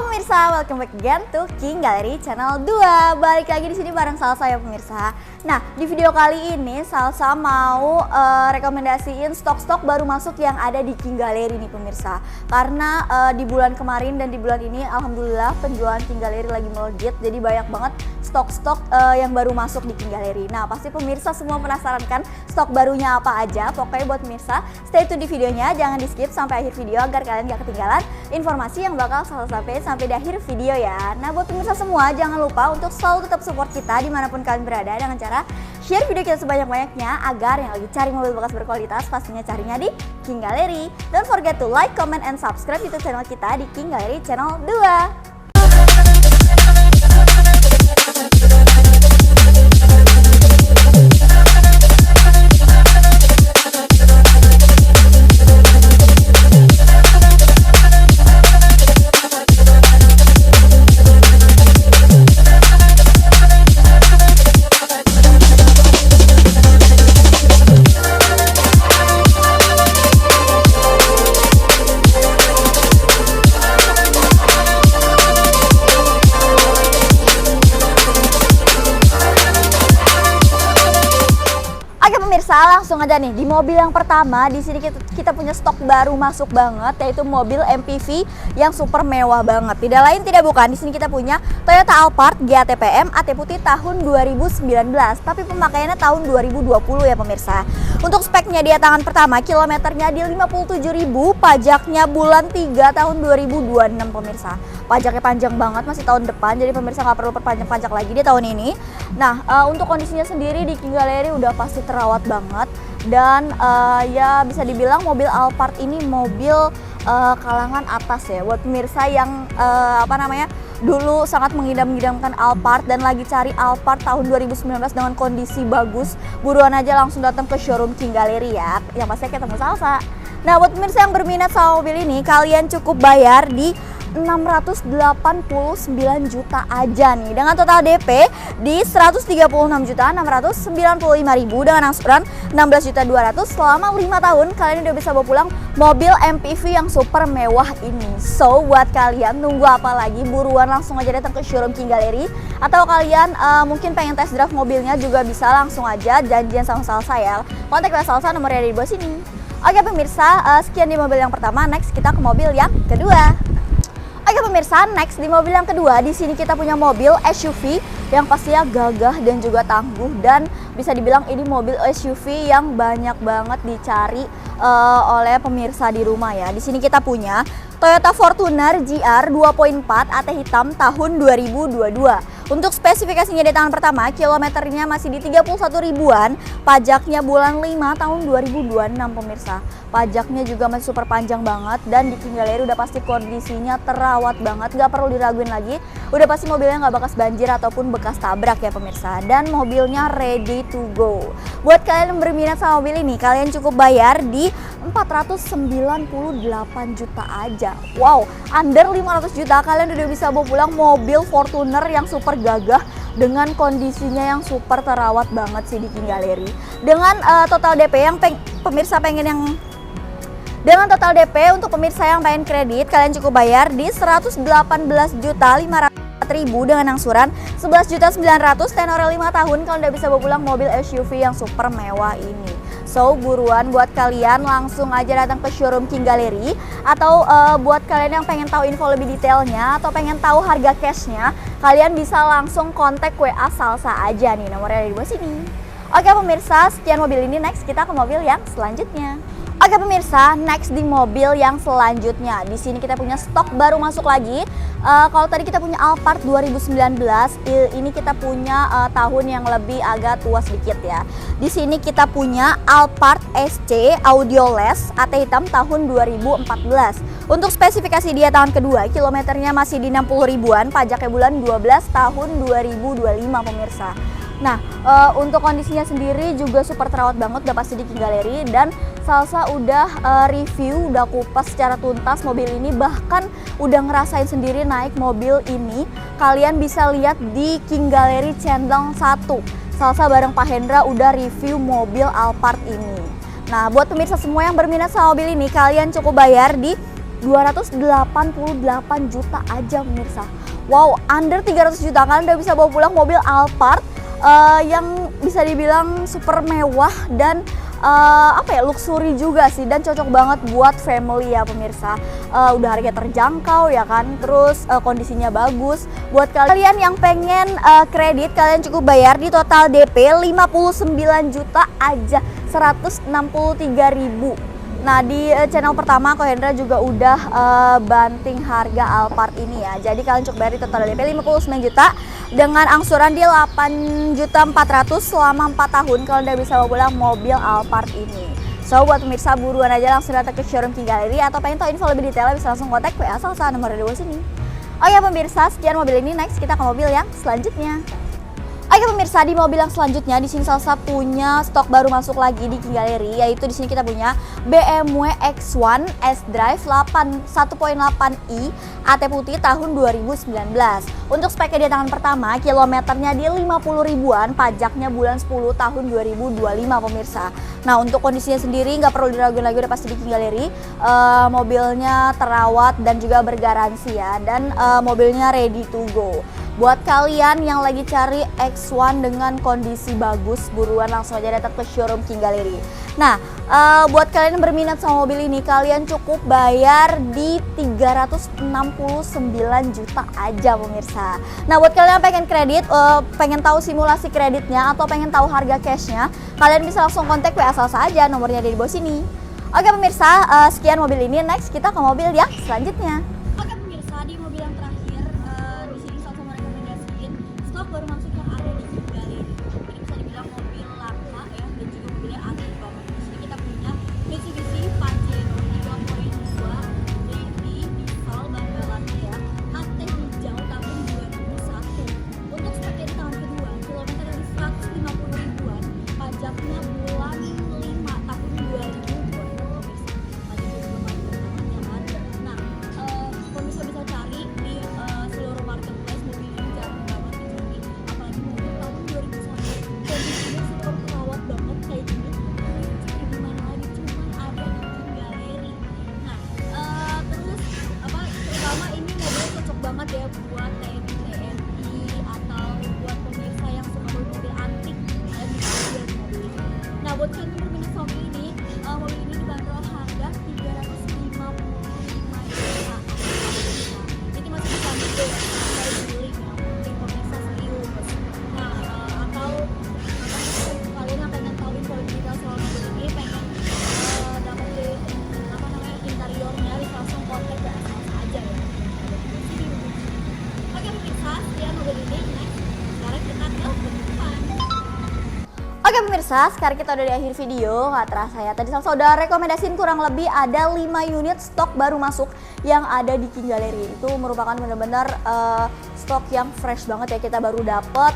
Pemirsa, welcome back again to King Gallery Channel 2. Balik lagi di sini bareng Salsa ya pemirsa. Nah, di video kali ini Salsa mau rekomendasiin stok-stok baru masuk yang ada di King Gallery nih pemirsa. Karena di bulan kemarin dan di bulan ini alhamdulillah penjualan King Gallery lagi melejit. Jadi banyak banget stok-stok yang baru masuk di King Gallery. Nah, pasti pemirsa semua penasaran kan stok barunya apa aja. Pokoknya buat pemirsa stay tune di videonya, jangan di skip sampai akhir video agar kalian gak ketinggalan informasi yang bakal Salsa sampai di akhir video ya. Nah, buat pemirsa semua jangan lupa untuk selalu tetap support kita dimanapun kalian berada dengan cara share video kita sebanyak-banyaknya agar yang lagi cari mobil bekas berkualitas pastinya carinya di King Gallery. Don't forget to like, comment, and subscribe YouTube channel kita di King Gallery Channel 2. Pemirsa, langsung aja nih di mobil yang pertama. Di sini kita punya stok baru masuk banget, yaitu mobil MPV yang super mewah banget. Tidak lain tidak bukan, di sini kita punya Toyota Alphard GATPM AT putih tahun 2019, tapi pemakaiannya tahun 2020 ya pemirsa. Untuk speknya dia tangan pertama, kilometernya di 57.000, pajaknya bulan 3 tahun 2026 pemirsa. Pajaknya panjang banget, masih tahun depan, jadi pemirsa nggak perlu perpanjang pajak lagi di tahun ini. Nah, untuk kondisinya sendiri di King Gallery udah pasti terawat banget, dan ya bisa dibilang mobil Alphard ini mobil kalangan atas ya buat pemirsa yang dulu sangat mengidam-idamkan Alphard dan lagi cari Alphard tahun 2019 dengan kondisi bagus. Buruan aja langsung datang ke showroom King Gallery ya, yang pasti ketemu Salsa. Nah, buat pemirsa yang berminat sama mobil ini, kalian cukup bayar di 689 juta aja nih, dengan total DP di 136.695.000 dengan angsuran 16.200.000 selama 5 tahun. Kalian udah bisa bawa pulang mobil MPV yang super mewah ini. So, buat kalian nunggu apa lagi? Buruan langsung aja datang ke showroom King Gallery, atau kalian mungkin pengen test drive mobilnya juga bisa langsung aja janjian sama Salsa ya. Kontak Salsa, nomornya ada di bawah sini. Oke pemirsa, sekian di mobil yang pertama. Next kita ke mobil yang kedua. Oke pemirsa, next di mobil yang kedua, di sini kita punya mobil SUV yang pastinya gagah dan juga tangguh, dan bisa dibilang ini mobil SUV yang banyak banget dicari oleh pemirsa di rumah ya. Di sini kita punya Toyota Fortuner GR 2.4 AT hitam tahun 2022. Untuk spesifikasinya di tangan pertama, kilometernya masih di 31 ribuan, pajaknya bulan 5 tahun 2026 pemirsa. Pajaknya juga masih super panjang banget, dan di King Gallery udah pasti kondisinya terawat banget, gak perlu diraguin lagi. Udah pasti mobilnya gak bekas banjir ataupun bekas tabrak ya pemirsa, dan mobilnya ready to go. Buat kalian yang berminat sama mobil ini, kalian cukup bayar di 498 juta aja. Wow, under 500 juta kalian udah bisa bawa pulang mobil Fortuner yang super gagah dengan kondisinya yang super terawat banget sih di King Gallery. Dengan total DP yang pemirsa pengen yang dengan total DP untuk pemirsa yang pengen kredit, kalian cukup bayar di 118.500.000 dengan angsuran 11.900.000, tenor 5 tahun. Kalian udah bisa bawa pulang mobil SUV yang super mewah ini. So, buruan buat kalian langsung aja datang ke showroom King Gallery, atau buat kalian yang pengen tahu info lebih detailnya atau pengen tahu harga cashnya, kalian bisa langsung kontak WA Salsa aja nih, nomornya ada di bawah sini. Oke pemirsa, sekian mobil ini. Next kita ke mobil yang selanjutnya. Oke pemirsa, next di mobil yang selanjutnya. Di sini kita punya stok baru masuk lagi. Kalau tadi kita punya Alphard 2019, ini kita punya tahun yang lebih agak tua sedikit ya. Di sini kita punya Alphard SC Audioless AT hitam tahun 2014. Untuk spesifikasi dia tahun kedua, kilometernya masih di 60 ribuan, pajaknya bulan 12 tahun 2025 pemirsa. Nah, untuk kondisinya sendiri juga super terawat banget, udah pasti di King Gallery, dan Salsa udah review, udah kupas secara tuntas mobil ini, bahkan udah ngerasain sendiri naik mobil ini. Kalian bisa lihat di King Gallery Channel 1. Salsa bareng Pak Hendra udah review mobil Alphard ini. Nah, buat pemirsa semua yang berminat sama mobil ini, kalian cukup bayar di 288 juta aja pemirsa. Wow, under 300 juta kalian udah bisa bawa pulang mobil Alphard yang bisa dibilang super mewah dan luxury juga sih, dan cocok banget buat family ya pemirsa. Udah harga terjangkau ya kan, terus kondisinya bagus. Buat kalian yang pengen kredit, kalian cukup bayar di total DP 59 juta aja, 163.000. Nah di channel pertama Ko Hendra juga udah banting harga Alphard ini ya. Jadi kalian cukup bayar di total DP 59 juta dengan angsuran di 8.400.000 selama 4 tahun. Kalian udah bisa bawa pulang mobil Alphard ini. So buat pemirsa, buruan aja langsung datang ke showroom King Gallery, atau pengen tahu info lebih detail bisa langsung kontak WA Salsa nomor di bawah sini. Oh ya pemirsa, sekian mobil ini. Next kita ke mobil yang selanjutnya. Oke pemirsa, di mobil yang selanjutnya di sini Salsa punya stok baru masuk lagi di King Gallery, yaitu di sini kita punya BMW X1 S-Drive 1.8i AT putih tahun 2019. Untuk speknya di tangan pertama, kilometernya di 50 ribuan, pajaknya bulan 10 tahun 2025 pemirsa. Nah untuk kondisinya sendiri nggak perlu diraguin lagi, udah pasti di King Gallery. Mobilnya terawat dan juga bergaransi ya, dan mobilnya ready to go. Buat kalian yang lagi cari X1 dengan kondisi bagus, buruan langsung aja datang ke showroom King Gallery. Nah, buat kalian yang berminat sama mobil ini, kalian cukup bayar di 369 juta aja pemirsa. Nah, buat kalian yang pengen kredit, pengen tahu simulasi kreditnya atau pengen tahu harga cashnya, kalian bisa langsung kontak WA Salsa aja, nomornya ada di bawah sini. Oke pemirsa, sekian mobil ini. Next kita ke mobil yang selanjutnya. Oke pemirsa, di mobil yang terakhir, di sini Salsa mau rekomendasiin stok baru masuk yang ada di King Gallery. Ini bisa dibilang mobil lama ya, dan juga mobilnya antik banget. Di sini kita punya Mitsubishi Pajero 2.2 ready diesel bandalannya ya, AT hijau tahun 2001. Untuk speknya di tahun kedua, kilometer dari 150 ribuan, pajaknya bulan 5 tahun 2020. Ya buat TNI atau buat pemirsa yang suka mobil antik, kalian bisa lihat mobil ini. Nah buat kalian yang berminat sama mobil ini dibanderol harga 355 juta. Ini masih bisa nego ya, saya beli yang penting pemirsa serius. Nah atau kalian yang pengen tahu info lebih detail soal mobil ini, pengen dapetin interiornya, bisa langsung kontak ke Salsa aja ya. Oke pemirsa, sekarang kita udah di akhir video. Nggak terasa ya, tadi Salsa udah rekomendasiin kurang lebih ada 5 unit stok baru masuk yang ada di King Gallery. Itu merupakan benar-benar stok yang fresh banget ya, kita baru dapet.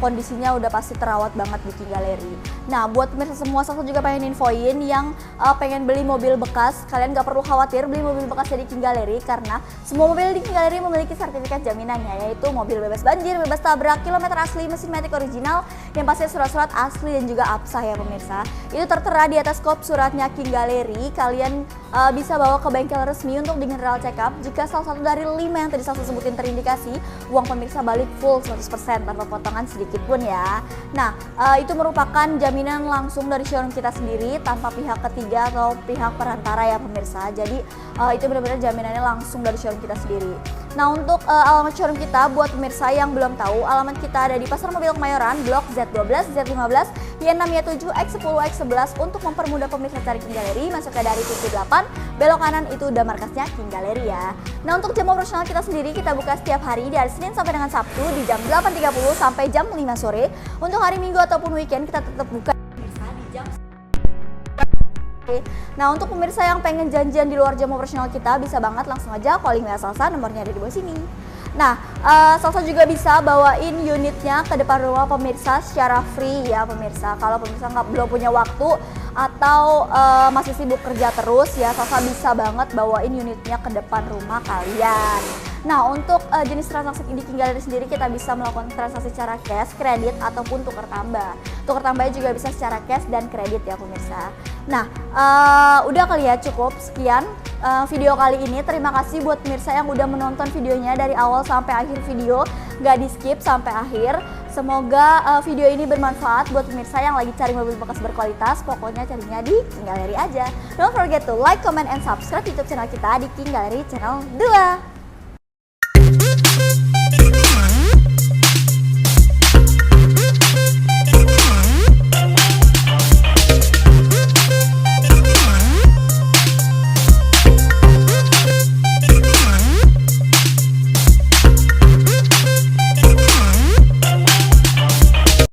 Kondisinya udah pasti terawat banget di King Gallery. Nah buat pemirsa semua, Salsa juga pengen infoin yang pengen beli mobil bekas, kalian gak perlu khawatir beli mobil bekas di King Gallery, karena semua mobil di King Gallery memiliki sertifikat jaminannya, yaitu mobil bebas banjir, bebas tabrak, kilometer asli, mesin matic original, yang pasti surat-surat asli dan juga absah ya pemirsa. Itu tertera di atas kop suratnya King Gallery. Kalian bisa bawa ke bengkel resmi untuk di general check up. Jika salah satu dari 5 yang tadi Salsa sebutin terindikasi, uang pemirsa balik full 100% tanpa potongan sedikit pun ya. Nah itu merupakan jaminan langsung dari showroom kita sendiri tanpa pihak ketiga atau pihak perantara ya pemirsa. Jadi itu benar-benar jaminannya langsung dari showroom kita sendiri. Nah untuk alamat showroom kita, buat pemirsa yang belum tahu, alamat kita ada di Pasar Mobil Kemayoran, Blok Z12, Z15, Y6Y7, X10, X11. Untuk mempermudah pemirsa cari King Gallery, masuknya dari pintu 8, belok kanan itu udah markasnya King Gallery ya. Nah untuk jam operasional kita sendiri, kita buka setiap hari dari Senin sampai dengan Sabtu di jam 8.30 sampai jam 5 sore. Untuk hari Minggu ataupun weekend kita tetap buka pemirsa di jam. Nah untuk pemirsa yang pengen janjian di luar jam operasional kita, bisa banget langsung aja calling WA Salsa, nomornya ada di bawah sini. Nah Salsa juga bisa bawain unitnya ke depan rumah pemirsa secara free ya pemirsa. Kalau pemirsa belum punya waktu atau masih sibuk kerja terus ya, Salsa bisa banget bawain unitnya ke depan rumah kalian. Nah untuk jenis transaksi di King Gallery sendiri, kita bisa melakukan transaksi secara cash, kredit, ataupun tukar tambah. Tukar tambahnya juga bisa secara cash dan kredit ya pemirsa. Nah, udah kali ya, cukup sekian video kali ini. Terima kasih buat pemirsa yang udah menonton videonya dari awal sampai akhir video, gak di skip sampai akhir. Semoga video ini bermanfaat buat pemirsa yang lagi cari mobil bekas berkualitas. Pokoknya carinya di King Gallery aja. Don't forget to like, comment, and subscribe YouTube channel kita di King Gallery Channel 2.